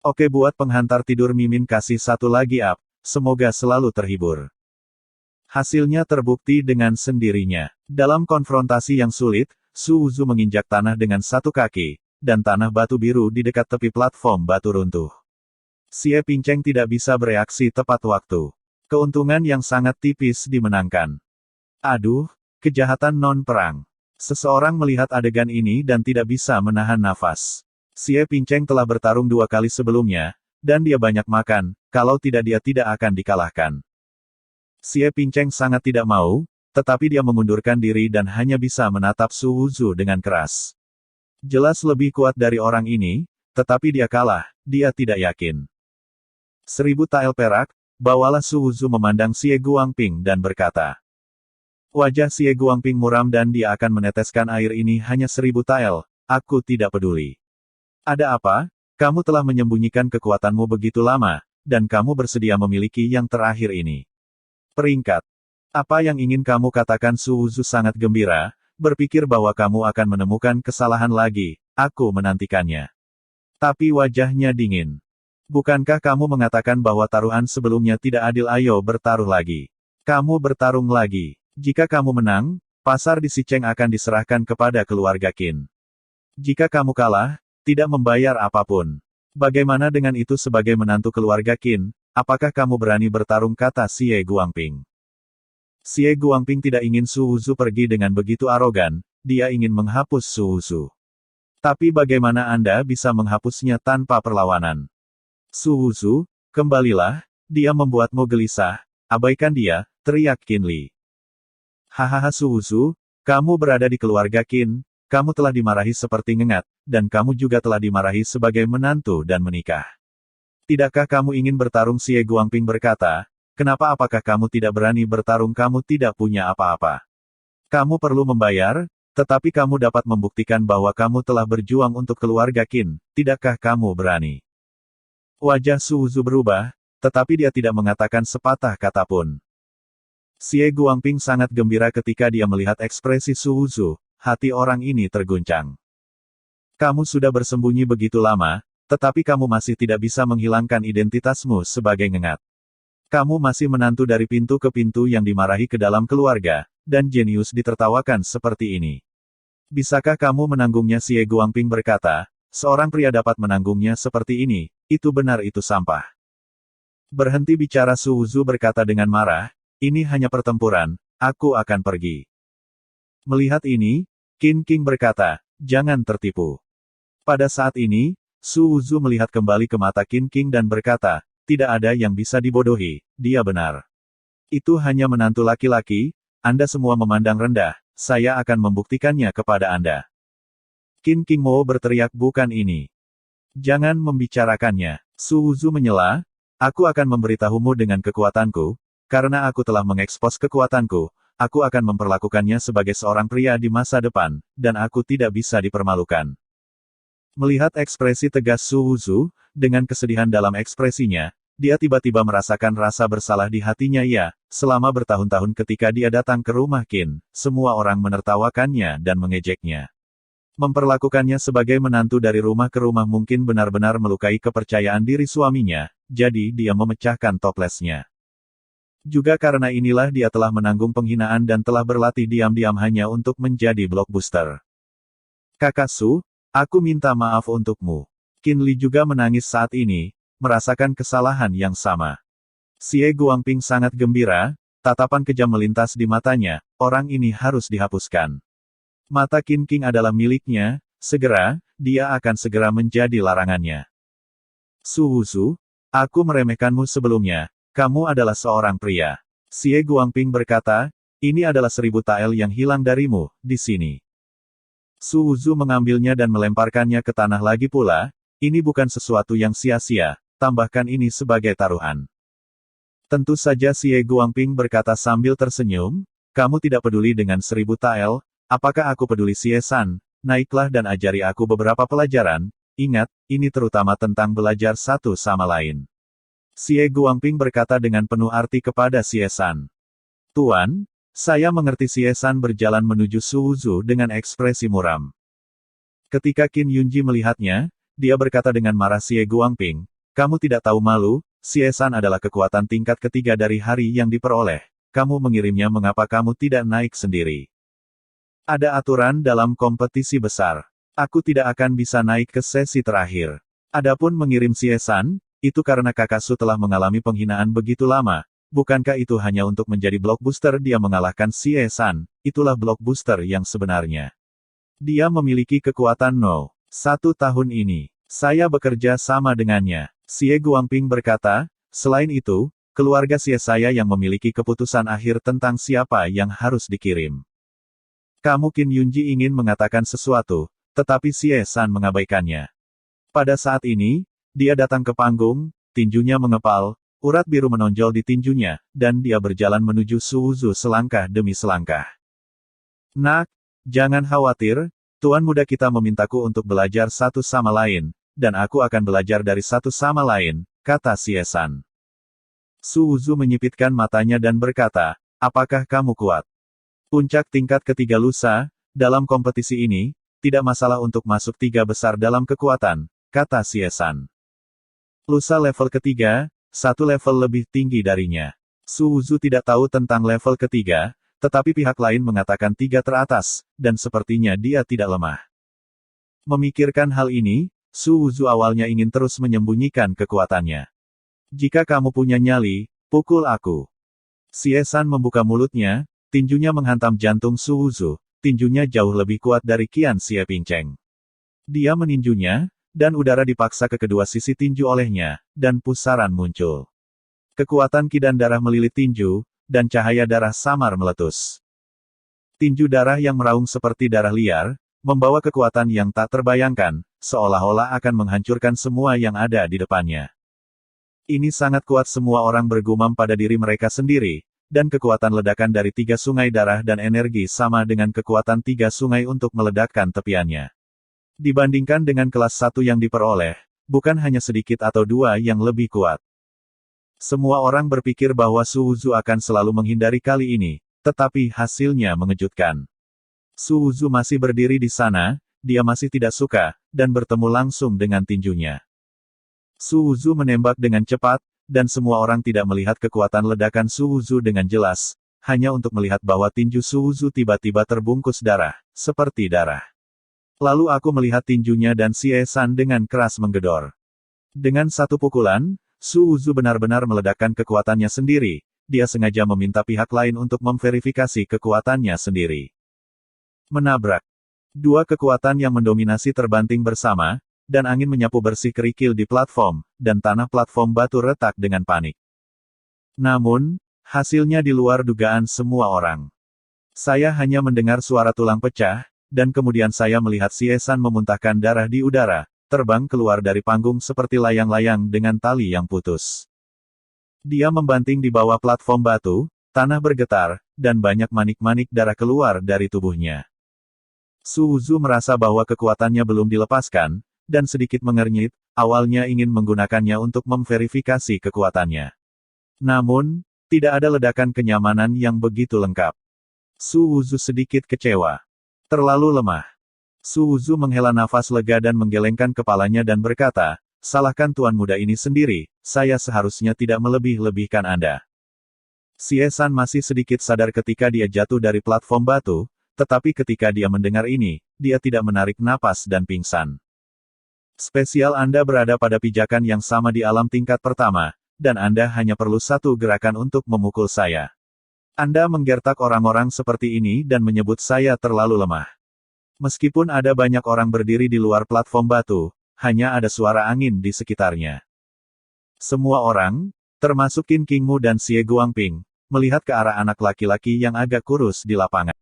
Oke, buat penghantar tidur Mimin kasih satu lagi up, semoga selalu terhibur. Hasilnya terbukti dengan sendirinya. Dalam konfrontasi yang sulit, Su Wuzu menginjak tanah dengan satu kaki, dan tanah batu biru di dekat tepi platform batu runtuh. Xie Pinceng tidak bisa bereaksi tepat waktu. Keuntungan yang sangat tipis dimenangkan. Aduh, kejahatan non-perang. Seseorang melihat adegan ini dan tidak bisa menahan nafas. Xie Pinceng telah bertarung 2 kali sebelumnya, dan dia banyak makan, kalau tidak dia tidak akan dikalahkan. Xie Pinceng sangat tidak mau, tetapi dia mengundurkan diri dan hanya bisa menatap Su Wuzu dengan keras. Jelas lebih kuat dari orang ini, tetapi dia kalah, dia tidak yakin. 1000 tael perak, bawalah Su Wuzu memandang Xie Guangping dan berkata. Wajah Xie Guangping muram dan dia akan meneteskan air ini hanya 1000 tael, aku tidak peduli. Ada apa? Kamu telah menyembunyikan kekuatanmu begitu lama, dan kamu bersedia memiliki yang terakhir ini. Peringkat. Apa yang ingin kamu katakan? Su Wuzu sangat gembira, berpikir bahwa kamu akan menemukan kesalahan lagi, aku menantikannya. Tapi wajahnya dingin. Bukankah kamu mengatakan bahwa taruhan sebelumnya tidak adil? Ayo bertaruh lagi. Kamu bertarung lagi. Jika kamu menang, pasar di Sicheng akan diserahkan kepada keluarga Qin. Jika kamu kalah, tidak membayar apapun. Bagaimana dengan itu sebagai menantu keluarga Qin? Apakah kamu berani bertarung? Kata Xie Guangping. Xie Guangping tidak ingin Su Wuzu pergi dengan begitu arogan, dia ingin menghapus Su Wuzu. Tapi bagaimana Anda bisa menghapusnya tanpa perlawanan? Su Wuzu, kembalilah, dia membuatmu gelisah, abaikan dia, teriak Qin Li. Hahaha Su Wuzu, kamu berada di keluarga Qin, kamu telah dimarahi seperti ngengat, dan kamu juga telah dimarahi sebagai menantu dan menikah. Tidakkah kamu ingin bertarung? Xie Guangping berkata, kenapa apakah kamu tidak berani bertarung? Kamu tidak punya apa-apa. Kamu perlu membayar, tetapi kamu dapat membuktikan bahwa kamu telah berjuang untuk keluarga Qin, tidakkah kamu berani? Wajah Su Wuzu berubah, tetapi dia tidak mengatakan sepatah kata pun. Xie Guangping sangat gembira ketika dia melihat ekspresi Su Wuzu, hati orang ini terguncang. Kamu sudah bersembunyi begitu lama, tetapi kamu masih tidak bisa menghilangkan identitasmu sebagai ngengat. Kamu masih menantu dari pintu ke pintu yang dimarahi ke dalam keluarga, dan jenius ditertawakan seperti ini. Bisakah kamu menanggungnya? Xie Guangping berkata, seorang pria dapat menanggungnya seperti ini, itu benar itu sampah. Berhenti bicara. Su Wuzu berkata dengan marah, ini hanya pertempuran, aku akan pergi. Melihat ini, Qin King berkata, jangan tertipu. Pada saat ini, Su Wuzu melihat kembali ke mata Qin King dan berkata, tidak ada yang bisa dibodohi, dia benar. Itu hanya menantu laki-laki, Anda semua memandang rendah, saya akan membuktikannya kepada Anda. Qin King mau berteriak, bukan ini. Jangan membicarakannya. Su Wuzu menyela, aku akan memberitahumu dengan kekuatanku, karena aku telah mengekspos kekuatanku, aku akan memperlakukannya sebagai seorang pria di masa depan, dan aku tidak bisa dipermalukan. Melihat ekspresi tegas Su Wuzu, dengan kesedihan dalam ekspresinya, dia tiba-tiba merasakan rasa bersalah di hatinya. Ya, selama bertahun-tahun ketika dia datang ke rumah Qin, semua orang menertawakannya dan mengejeknya. Memperlakukannya sebagai menantu dari rumah ke rumah mungkin benar-benar melukai kepercayaan diri suaminya, jadi dia memecahkan toplesnya. Juga karena inilah dia telah menanggung penghinaan dan telah berlatih diam-diam hanya untuk menjadi blockbuster. Kakak Su, aku minta maaf untukmu. Qin Li juga menangis saat ini, merasakan kesalahan yang sama. Xie Guangping sangat gembira, tatapan kejam melintas di matanya, orang ini harus dihapuskan. Mata Qin King adalah miliknya, segera, dia akan segera menjadi larangannya. Su Wuzu, aku meremehkanmu sebelumnya, kamu adalah seorang pria. Xie Guangping berkata, ini adalah 1000 tael yang hilang darimu, di sini. Su Wuzu mengambilnya dan melemparkannya ke tanah lagi pula, ini bukan sesuatu yang sia-sia, tambahkan ini sebagai taruhan. Tentu saja Xie Guangping berkata sambil tersenyum, kamu tidak peduli dengan 1000 tael, apakah aku peduli? Xie San, naiklah dan ajari aku beberapa pelajaran, ingat, ini terutama tentang belajar satu sama lain. Xie Guangping berkata dengan penuh arti kepada Xie San. Tuan, saya mengerti. Xie San berjalan menuju Su Wuzu dengan ekspresi muram. Ketika Qin Yunji melihatnya, dia berkata dengan marah, Xie Guangping, Kamu tidak tahu malu, Xie San adalah kekuatan tingkat ketiga dari hari yang diperoleh. Kamu mengirimnya, mengapa kamu tidak naik sendiri? Ada aturan dalam kompetisi besar. Aku tidak akan bisa naik ke sesi terakhir. Adapun mengirim Xie-san, itu karena kakak Su telah mengalami penghinaan begitu lama. Bukankah itu hanya untuk menjadi blockbuster? Dia mengalahkan Xie-san, itulah blockbuster yang sebenarnya. Dia memiliki kekuatan No. 1 tahun ini. Saya bekerja sama dengannya. Xie Guangping berkata, selain itu, keluarga Xie saya yang memiliki keputusan akhir tentang siapa yang harus dikirim. Kamu Qin Yunji ingin mengatakan sesuatu, tetapi Xie-san mengabaikannya. Pada saat ini, dia datang ke panggung, tinjunya mengepal, urat biru menonjol di tinjunya, dan dia berjalan menuju Su Wuzu selangkah demi selangkah. Nak, jangan khawatir, Tuan muda kita memintaku untuk belajar satu sama lain, dan aku akan belajar dari satu sama lain, kata Xie-san. Su Wuzu menyipitkan matanya dan berkata, apakah kamu kuat? Puncak tingkat ketiga lusa, dalam kompetisi ini, tidak masalah untuk masuk 3 besar dalam kekuatan, kata Xie-san. Lusa level ketiga, 1 level lebih tinggi darinya. Su Wuzu tidak tahu tentang level ketiga, tetapi pihak lain mengatakan 3 teratas, dan sepertinya dia tidak lemah. Memikirkan hal ini, Su Wuzu awalnya ingin terus menyembunyikan kekuatannya. Jika kamu punya nyali, pukul aku. Xie-san membuka mulutnya, tinjunya menghantam jantung Su Wuzu, tinjunya jauh lebih kuat dari Qian Xie Pinceng. Dia meninjunya, dan udara dipaksa ke kedua sisi tinju olehnya, dan pusaran muncul. Kekuatan ki dan darah melilit tinju, dan cahaya darah samar meletus. Tinju darah yang meraung seperti darah liar, membawa kekuatan yang tak terbayangkan, seolah-olah akan menghancurkan semua yang ada di depannya. Ini sangat kuat, semua orang bergumam pada diri mereka sendiri, dan kekuatan ledakan dari 3 sungai darah dan energi sama dengan kekuatan 3 sungai untuk meledakkan tepiannya. Dibandingkan dengan kelas 1 yang diperoleh, bukan hanya sedikit atau 2 yang lebih kuat. Semua orang berpikir bahwa Su Wuzu akan selalu menghindari kali ini, tetapi hasilnya mengejutkan. Su Wuzu masih berdiri di sana, dia masih tidak suka, dan bertemu langsung dengan tinjunya. Su Wuzu menembak dengan cepat, dan semua orang tidak melihat kekuatan ledakan Su Wuzu dengan jelas, hanya untuk melihat bahwa tinju Su Wuzu tiba-tiba terbungkus darah, seperti darah. Lalu aku melihat tinjunya dan Xie-san dengan keras menggedor. Dengan satu pukulan, Su Wuzu benar-benar meledakkan kekuatannya sendiri, dia sengaja meminta pihak lain untuk memverifikasi kekuatannya sendiri. Menabrak. 2 kekuatan yang mendominasi terbanting bersama, dan angin menyapu bersih kerikil di platform, dan tanah platform batu retak dengan panik. Namun, hasilnya di luar dugaan semua orang. Saya hanya mendengar suara tulang pecah, dan kemudian saya melihat Xie-san memuntahkan darah di udara, terbang keluar dari panggung seperti layang-layang dengan tali yang putus. Dia membanting di bawah platform batu, tanah bergetar, dan banyak manik-manik darah keluar dari tubuhnya. Su Wuzu merasa bahwa kekuatannya belum dilepaskan, dan sedikit mengernyit, awalnya ingin menggunakannya untuk memverifikasi kekuatannya. Namun, tidak ada ledakan kenyamanan yang begitu lengkap. Su Wuzu sedikit kecewa. Terlalu lemah. Su Wuzu menghela nafas lega dan menggelengkan kepalanya dan berkata, salahkan tuan muda ini sendiri, saya seharusnya tidak melebih-lebihkan Anda. Xie-san masih sedikit sadar ketika dia jatuh dari platform batu, tetapi ketika dia mendengar ini, dia tidak menarik napas dan pingsan. Spesial Anda berada pada pijakan yang sama di alam tingkat pertama, dan Anda hanya perlu 1 gerakan untuk memukul saya. Anda menggertak orang-orang seperti ini dan menyebut saya terlalu lemah. Meskipun ada banyak orang berdiri di luar platform batu, hanya ada suara angin di sekitarnya. Semua orang, termasuk Qin Qingmu dan Xie Guangping, melihat ke arah anak laki-laki yang agak kurus di lapangan.